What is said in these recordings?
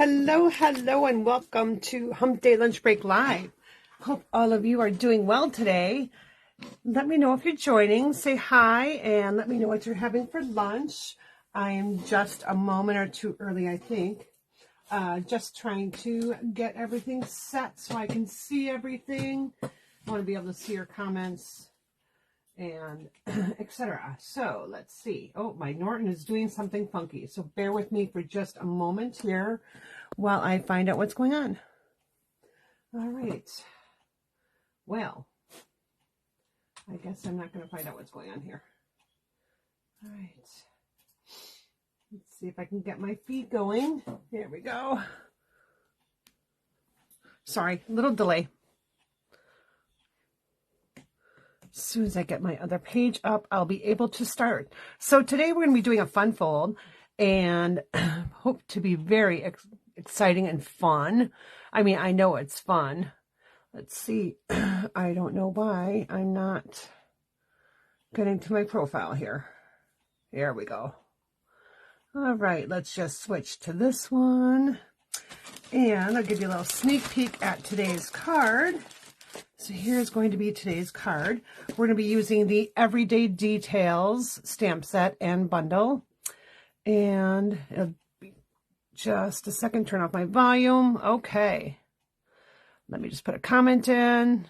Hello, and welcome to Hump Day Lunch Break Live. Hope all of you are doing well today. Let me know if you're joining. Say hi and let me know what you're having for lunch. I am just a moment or two early, I think. Just trying to get everything set so I can see everything. I want to be able to see your comments and etc. So let's see. Oh, my Norton is doing something funky. So bear with me for just a moment here while I find out what's going on. All right. Well, I guess I'm not going to find out what's going on here. All right. Let's see if I can get my feed going. Here we go. Sorry, little delay. As soon as I get my other page up, I'll be able to start. So today we're going to be doing a fun fold and hope to be very exciting and fun. I mean, I know it's fun. Let's see. I don't know why I'm not getting to my profile here. There we go. All right, let's just switch to this one. And I'll give you a little sneak peek at today's card. So here's going to be today's card. We're going to be using the Everyday Details stamp set and bundle. And it'll be just a second, turn off my volume. Okay. Let me just put a comment in.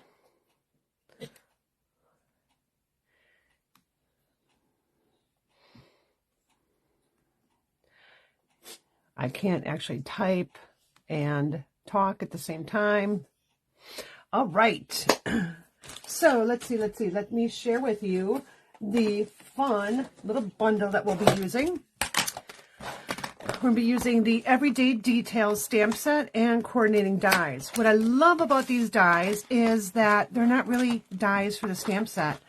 I can't actually type and talk at the same time. All right, so let's see. Let me share with you the fun little bundle that we'll be using. We're going to be using the Everyday Details stamp set and coordinating dies. What I love about these dies is that they're not really dies for the stamp set,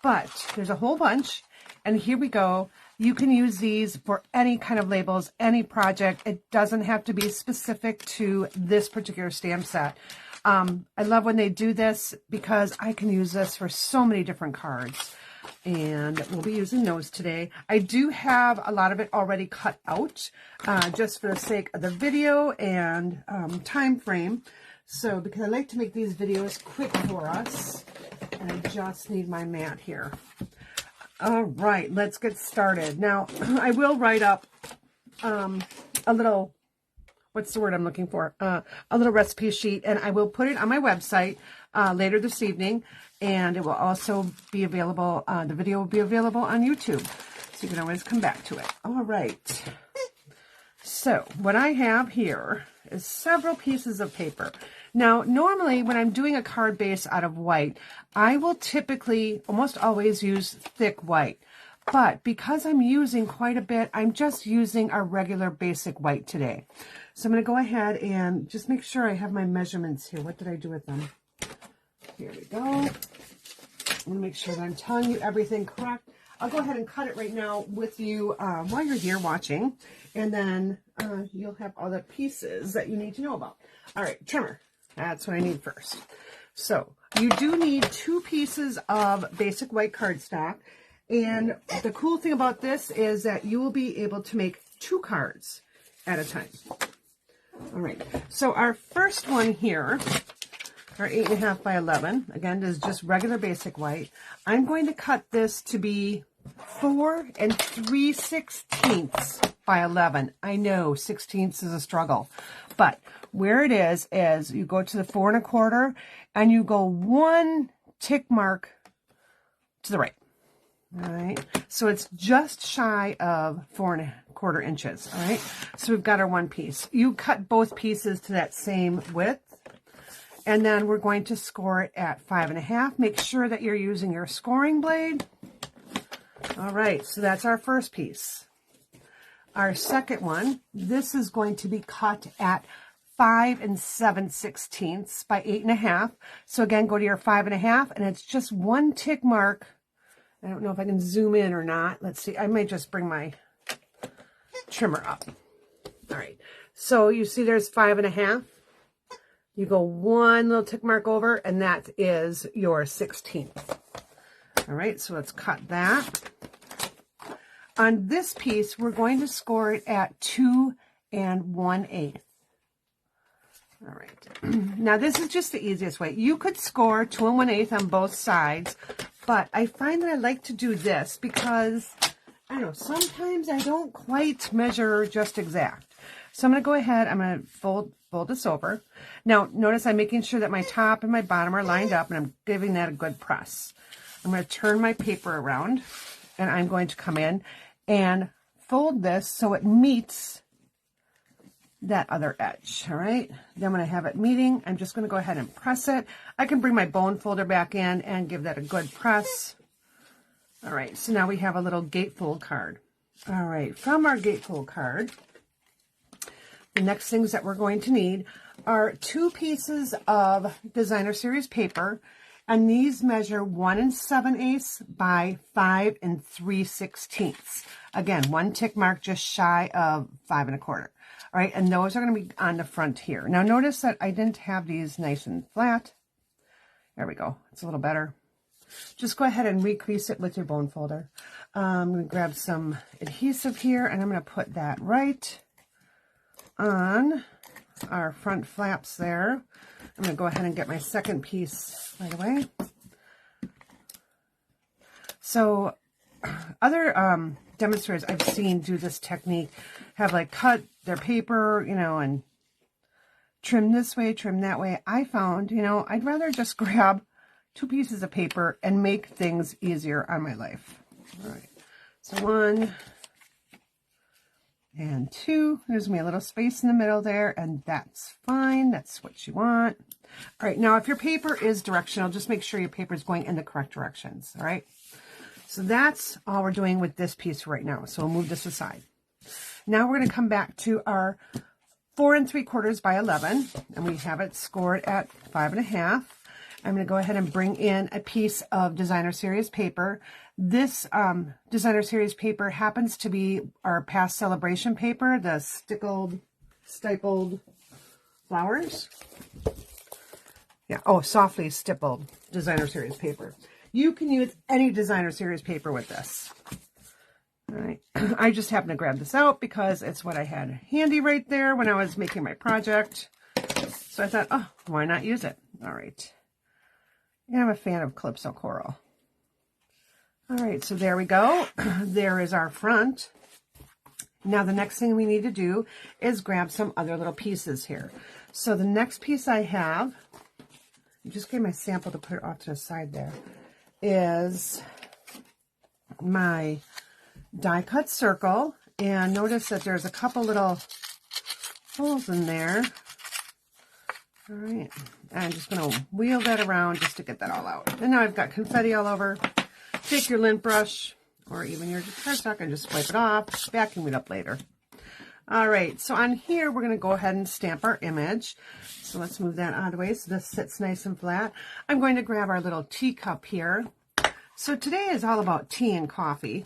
but there's a whole bunch, and here we go. You can use these for any kind of labels, any project. It doesn't have to be specific to this particular stamp set. I love when they do this because I can use this for so many different cards, and we'll be using those today. I do have a lot of it already cut out just for the sake of the video and time frame. So because I like to make these videos quick for us, and I just need my mat here. All right, let's get started. Now, I will write up a little, what's the word I'm looking for? A little recipe sheet, and I will put it on my website later this evening, and it will also be available, the video will be available on YouTube, so you can always come back to it. All right. So what I have here is several pieces of paper. Now, normally when I'm doing a card base out of white, I will typically almost always use thick white. But because I'm using quite a bit, I'm just using our regular basic white today. So I'm going to go ahead and just make sure I have my measurements here. What did I do with them? Here we go. I'm going to make sure that I'm telling you everything correct. I'll go ahead and cut it right now with you while you're here watching. And then you'll have all the pieces that you need to know about. All right, trimmer. That's what I need first. So you do need 2 pieces of basic white cardstock. And the cool thing about this is that you will be able to make 2 cards at a time. All right, so our first one here, our 8.5 by 11, again, is just regular basic white. I'm going to cut this to be 4 3/16 by 11. I know 16ths is a struggle, but where it is you go to the 4 1/4 and you go 1 tick mark to the right. All right, so it's just shy of 4 1/4 inches. All right, so we've got our one piece. You cut both pieces to that same width, and then we're going to score it at 5 1/2. Make sure that you're using your scoring blade. All right, so that's our first piece. Our second one, this is going to be cut at 5 7/16 by 8.5. So again, go to your 5 1/2, and it's just 1 tick mark. I don't know if I can zoom in or not. Let's see. I might just bring my trimmer up. All right. So you see there's 5 1/2. You go 1 little tick mark over, and that is your 16th. All right. So let's cut that. On this piece, we're going to score it at 2 1/8. All right. Now this is just the easiest way. You could score 2 1/8 on both sides, but I find that I like to do this because, I don't know, sometimes I don't quite measure just exact. So I'm going to go ahead, I'm going to fold this over. Now notice I'm making sure that my top and my bottom are lined up, and I'm giving that a good press. I'm going to turn my paper around, and I'm going to come in and fold this so it meets that other edge. All right, then when I have it meeting, I'm just going to go ahead and press it. I can bring my bone folder back in and give that a good press. All right, so now we have a little gatefold card. All right, from our gatefold card, the next things that we're going to need are 2 pieces of designer series paper, and these measure 1 7/8 by 5 3/16. Again, 1 tick mark just shy of 5 1/4. All right, and those are going to be on the front here. Now notice that I didn't have these nice and flat. There we go. It's a little better. Just go ahead and recrease it with your bone folder. I'm going to grab some adhesive here, and I'm going to put that right on our front flaps there. I'm going to go ahead and get my second piece right away. So other demonstrators I've seen do this technique have like cut their paper, you know, and trim this way, trim that way. I found, you know, I'd rather just grab 2 pieces of paper and make things easier on my life. All right, so 1 and 2. There's me a little space in the middle there, and that's fine. That's what you want. All right, now if your paper is directional, just make sure your paper is going in the correct directions. All right, so that's all we're doing with this piece right now. So we'll move this aside. Now we're going to come back to our 4 3/4 by 11, and we have it scored at 5 1/2. I'm going to go ahead and bring in a piece of designer series paper. This designer series paper happens to be our past celebration paper, the stippled flowers. Yeah, oh, softly stippled designer series paper. You can use any designer series paper with this. All right, I just happened to grab this out because it's what I had handy right there when I was making my project. So I thought, oh, why not use it? All right. And I'm a fan of Calypso Coral. All right, so there we go. There is our front. Now the next thing we need to do is grab some other little pieces here. So the next piece I have, I just gave my sample to put it off to the side there, is my die cut circle. And notice that there's a couple little holes in there. All right, I'm just going to wheel that around just to get that all out. And now I've got confetti all over. Take your lint brush or even your cardstock and just wipe it off, vacuum it up later. All right, so on here, we're going to go ahead and stamp our image. So let's move that out of the way so this sits nice and flat. I'm going to grab our little teacup here. So today is all about tea and coffee.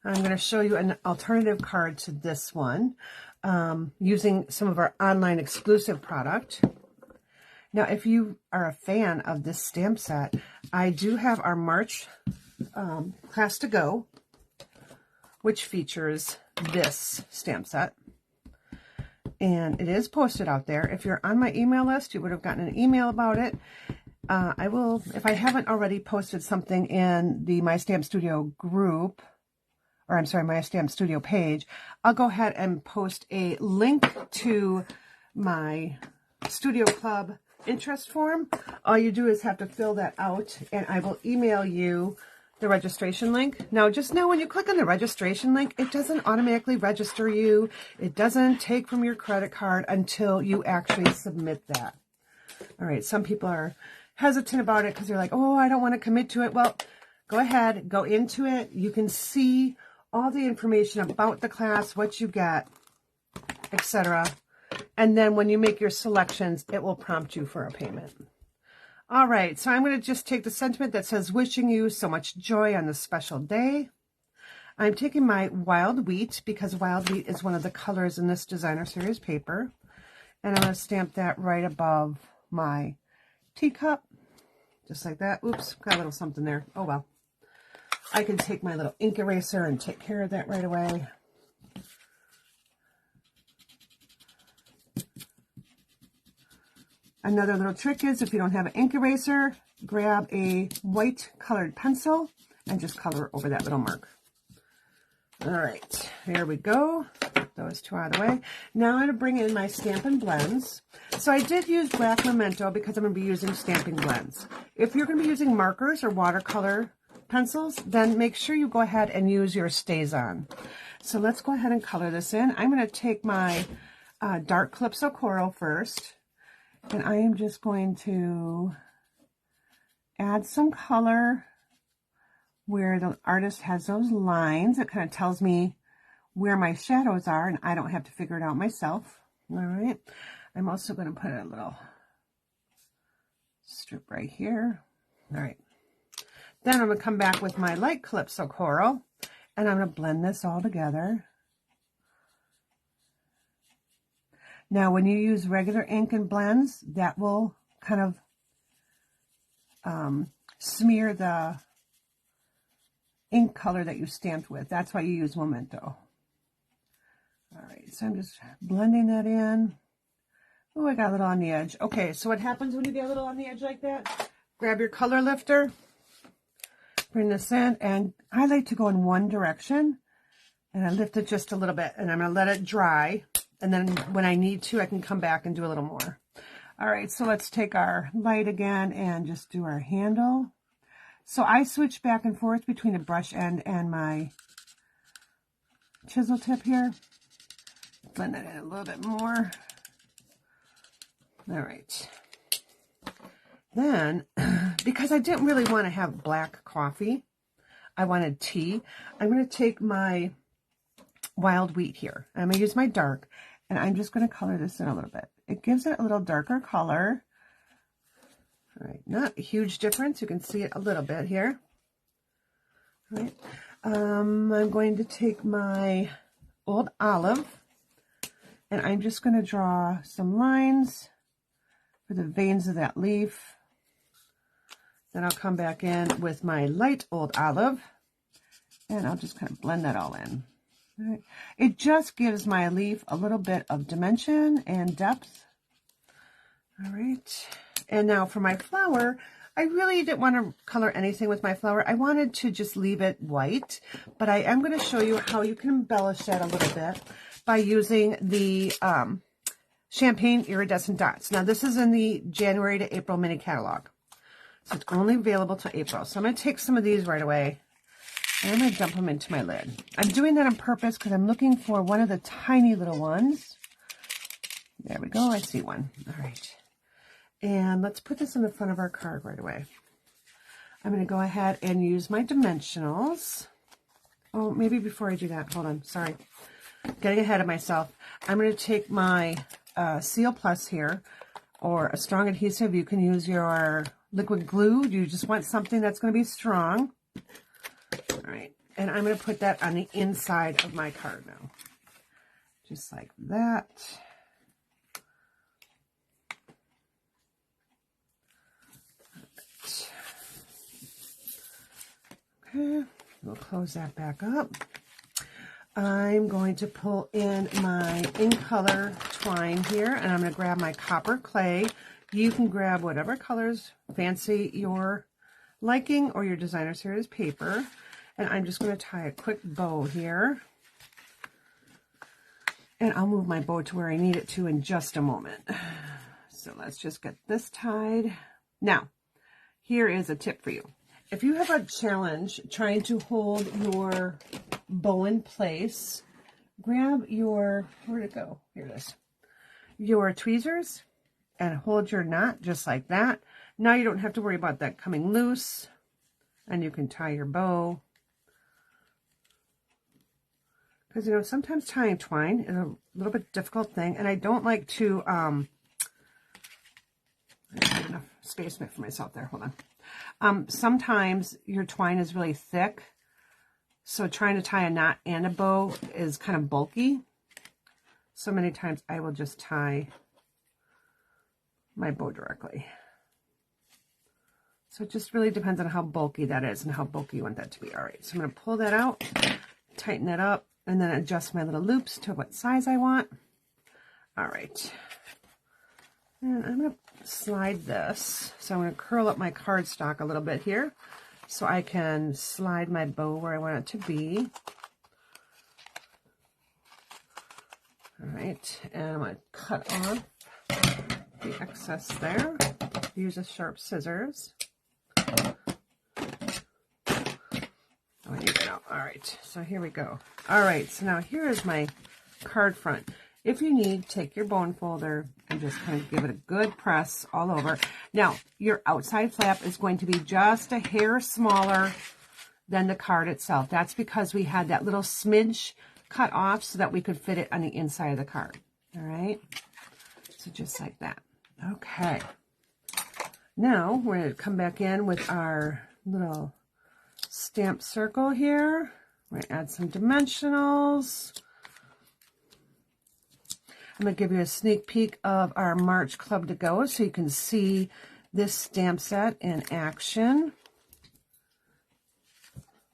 I'm going to show you an alternative card to this one, using some of our online exclusive product. Now, if you are a fan of this stamp set, I do have our March Class to Go, which features this stamp set. And it is posted out there. If you're on my email list, you would have gotten an email about it. I will, if I haven't already posted something in the My Stamp Studio group, or I'm sorry, My Stamp Studio page, I'll go ahead and post a link to my Studio Club interest form. All you do is have to fill that out, and I will email you the registration link. Now, just know when you click on the registration link, it doesn't automatically register you. It doesn't take from your credit card until you actually submit that. All right, some people are hesitant about it because they're like, oh, I don't want to commit to it. Well, go ahead, go into it. You can see all the information about the class, what you get, etc. And then when you make your selections, it will prompt you for a payment. All right, so I'm going to just take the sentiment that says, wishing you so much joy on this special day. I'm taking my Wild Wheat because Wild Wheat is one of the colors in this designer series paper. And I'm going to stamp that right above my teacup, just like that. Oops, got a little something there. Oh, well. I can take my little ink eraser and take care of that right away. Another little trick is if you don't have an ink eraser, grab a white colored pencil and just color over that little mark. All right, here we go. Get those two out of the way. Now I'm going to bring in my Stampin' Blends. So I did use black memento because I'm going to be using Stamping Blends. If you're going to be using markers or watercolor pencils, then make sure you go ahead and use your StazOn. So let's go ahead and color this in. I'm going to take my dark Calypso Coral first, and I am just going to add some color where the artist has those lines. It kind of tells me where my shadows are, and I don't have to figure it out myself. All right. I'm also going to put a little strip right here. All right. Then I'm going to come back with my light Calypso Coral, and I'm going to blend this all together. Now, when you use regular ink and blends, that will kind of smear the ink color that you stamped with. That's why you use memento. All right, so I'm just blending that in. Oh, I got a little on the edge. Okay, so what happens when you get a little on the edge like that? Grab your color lifter, bring this in, and I like to go in one direction, and I lift it just a little bit, and I'm going to let it dry, and then when I need to, I can come back and do a little more. All right, so let's take our light again and just do our handle. So I switch back and forth between the brush end and my chisel tip here. Blend it in a little bit more. All right. Then, because I didn't really want to have black coffee, I wanted tea, I'm going to take my wild wheat here. I'm going to use my dark, and I'm just going to color this in a little bit. It gives it a little darker color. All right, not a huge difference. You can see it a little bit here. All right. I'm going to take my old olive, and I'm just going to draw some lines for the veins of that leaf. Then I'll come back in with my light old olive, and I'll just kind of blend that all in. All right. It just gives my leaf a little bit of dimension and depth. All right. And now for my flower, I really didn't want to color anything with my flower. I wanted to just leave it white, but I am going to show you how you can embellish that a little bit by using the Champagne Iridescent Dots. Now, this is in the January to April mini catalog, so it's only available till April. So I'm going to take some of these right away, and I'm going to dump them into my lid. I'm doing that on purpose because I'm looking for one of the tiny little ones. There we go. I see one. All right. And let's put this in the front of our card right away. I'm going to go ahead and use my dimensionals. Oh, maybe before I do that, hold on, sorry. Getting ahead of myself. I'm going to take my Seal Plus here, or a strong adhesive. You can use your liquid glue. You just want something that's going to be strong. All right, and I'm going to put that on the inside of my card now. Just like that. Okay, we'll close that back up. I'm going to pull in my ink color twine here, and I'm going to grab my copper clay. You can grab whatever colors fancy your liking or your designer series paper. And I'm just going to tie a quick bow here. And I'll move my bow to where I need it to in just a moment. So let's just get this tied. Now, here is a tip for you. If you have a challenge trying to hold your bow in place, grab your, where'd it go? Here it is. Your tweezers and hold your knot just like that. Now you don't have to worry about that coming loose, and you can tie your bow. Because, you know, sometimes tying twine is a little bit difficult thing, and I don't like to, I don't have enough space for myself there, hold on. Sometimes your twine is really thick, so trying to tie a knot and a bow is kind of bulky. So many times I will just tie my bow directly. So it just really depends on how bulky that is and how bulky you want that to be. All right, so I'm going to pull that out, tighten it up, and then adjust my little loops to what size I want. All right. And I'm going to slide this. So I'm going to curl up my cardstock a little bit here so I can slide my bow where I want it to be. All right, and I'm going to cut off the excess there. Use a sharp scissors. Oh, I need it out. All right, so here we go. All right, so now here is my card front. If you need, take your bone folder and just kind of give it a good press all over. Now, your outside flap is going to be just a hair smaller than the card itself. That's because we had that little smidge cut off so that we could fit it on the inside of the card. All right, so just like that. Okay, now we're going to come back in with our little stamp circle here. We're going to add some dimensionals. I'm going to give you a sneak peek of our March Club to Go so you can see this stamp set in action.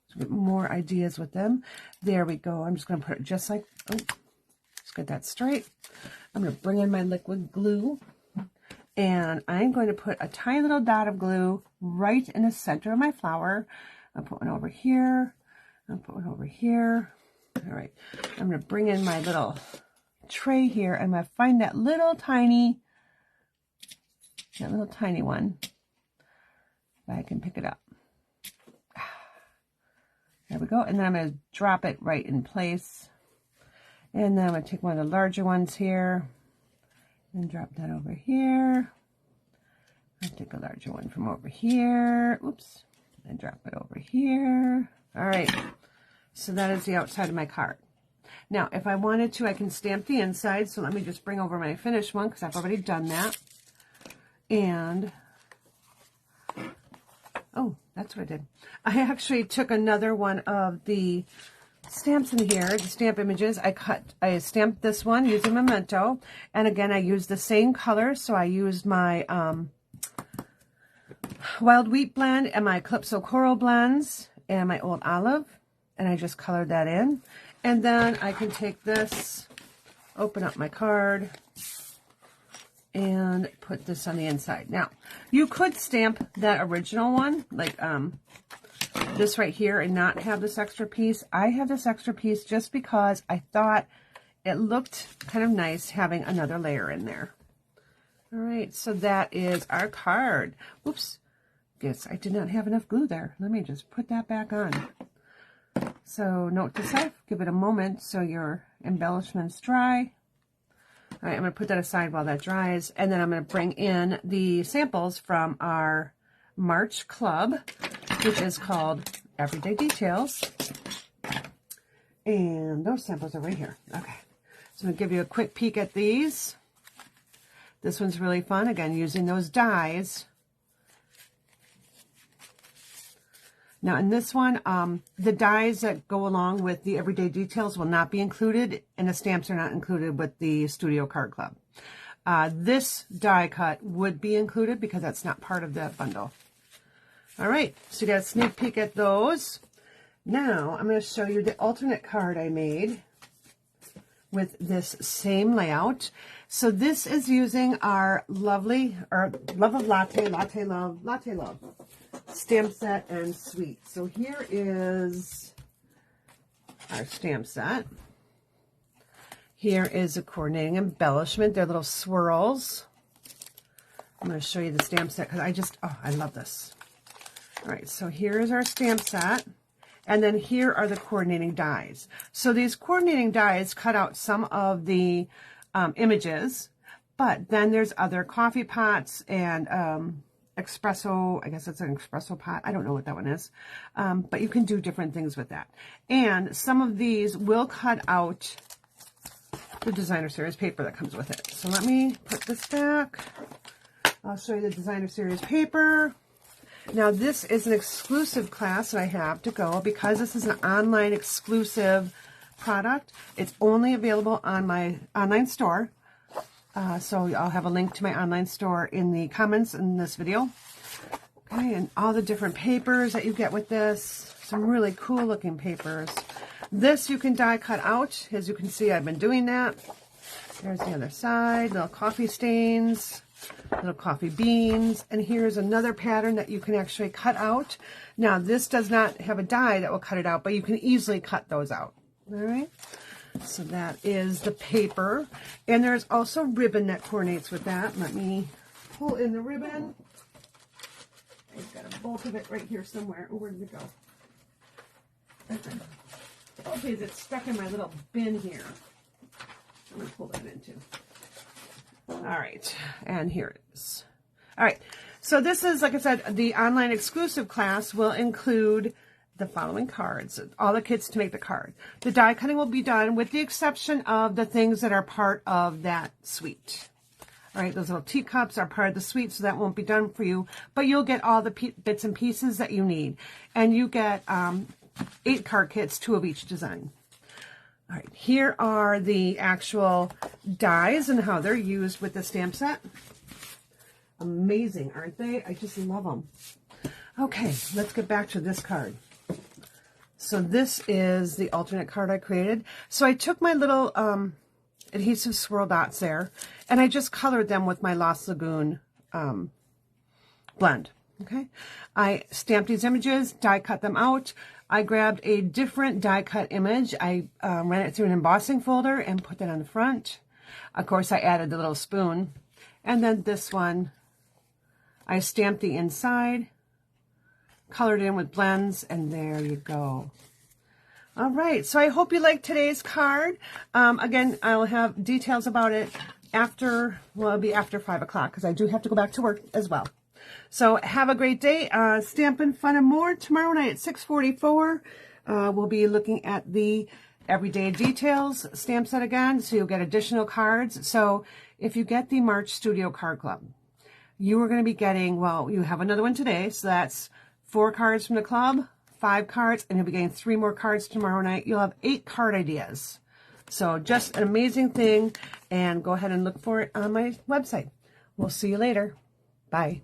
So get more ideas with them. There we go. I'm just going to put it just like, oh, let's get that straight. I'm going to bring in my liquid glue, and I'm going to put a tiny little dot of glue right in the center of my flower. I'll put one over here. I'll put one over here. All right. I'm going to bring in my little tray here. I'm going to find that little tiny one. If I can pick it up. There we go. And then I'm going to drop it right in place. And then I'm going to take one of the larger ones here and drop that over here. I'll take a larger one from over here. Oops. And drop it over here. All right. So that is the outside of my card. Now, if I wanted to, I can stamp the inside. So let me just bring over my finished one because I've already done that. And, oh, that's what I did. I actually took another one of the stamps in here, the stamp images. I stamped this one using Memento. And again, I used the same color. So I used my Wild Wheat blend and my Calypso Coral blends and my Old Olive. And I just colored that in. And then I can take this, open up my card, and put this on the inside. Now, you could stamp that original one, like this right here, and not have this extra piece. I have this extra piece just because I thought it looked kind of nice having another layer in there. All right, so that is our card. Oops, guess I did not have enough glue there. Let me just put that back on. So note to self, give it a moment so your embellishments dry. All right, I'm going to put that aside while that dries. And then I'm going to bring in the samples from our March Club, which is called Everyday Details. And those samples are right here. Okay, so I'm going to give you a quick peek at these. This one's really fun. Again, using those dies. Now in this one, the dies that go along with the Everyday Details will not be included, and the stamps are not included with the Studio Card Club. This die cut would be included because that's not part of the bundle. All right, so you got a sneak peek at those. Now I'm going to show you the alternate card I made with this same layout. So this is using our Love of Latte, Latte Love stamp set and suite. So here is our stamp set. Here is a coordinating embellishment. They're little swirls. I'm going to show you the stamp set because I love this. All right, so here is our stamp set. And then here are the coordinating dies. So these coordinating dies cut out some of the images, but then there's other coffee pots and espresso, I guess it's an espresso pot. I don't know what that one is. But you can do different things with that. And some of these will cut out the designer series paper that comes with it. So let me put this back. I'll show you the designer series paper. Now this is an exclusive class that I have to go because this is an online exclusive product. It's only available on my online store. So I'll have a link to my online store in the comments in this video. Okay, and all the different papers that you get with this. Some really cool looking papers. This you can die cut out. As you can see, I've been doing that. There's the other side, little coffee stains. little coffee beans. And here's another pattern that you can actually cut out. Now, this does not have a die that will cut it out, but you can easily cut those out. All right. So that is the paper. And there's also ribbon that coordinates with that. Let me pull in the ribbon. I've got a bulk of it right here somewhere. Oh, where did it go? Okay, it's stuck in my little bin here. I'm going to pull that in too. All right, and here it is. All right, so this is, like I said, the online exclusive class will include the following cards, all the kits to make the card. The die cutting will be done with the exception of the things that are part of that suite. All right, those little teacups are part of the suite, so that won't be done for you, but you'll get all the bits and pieces that you need. And you get 8 card kits, 2 of each design. All right, here are the actual dies and how they're used with the stamp set. Amazing, aren't they? I just love them. Okay, let's get back to this card. So this is the alternate card I created. So I took my little adhesive swirl dots there, and I just colored them with my Lost Lagoon blend. Okay, I stamped these images, die cut them out. I grabbed a different die cut image. I ran it through an embossing folder and put that on the front. Of course, I added the little spoon. And then this one, I stamped the inside, colored in with blends, and there you go. All right, so I hope you liked today's card. Again, I'll have details about it after, well, it'll be after 5 o'clock because I do have to go back to work as well. So have a great day. Stampin' Fun and More tomorrow night at 6:44. We'll be looking at the Everyday Details stamp set again, so you'll get additional cards. So if you get the March Studio Card Club, you are going to be getting, well, you have another one today, so that's 4 cards from the club, 5 cards, and you'll be getting 3 more cards tomorrow night. You'll have 8 card ideas. So just an amazing thing, and go ahead and look for it on my website. We'll see you later. Bye.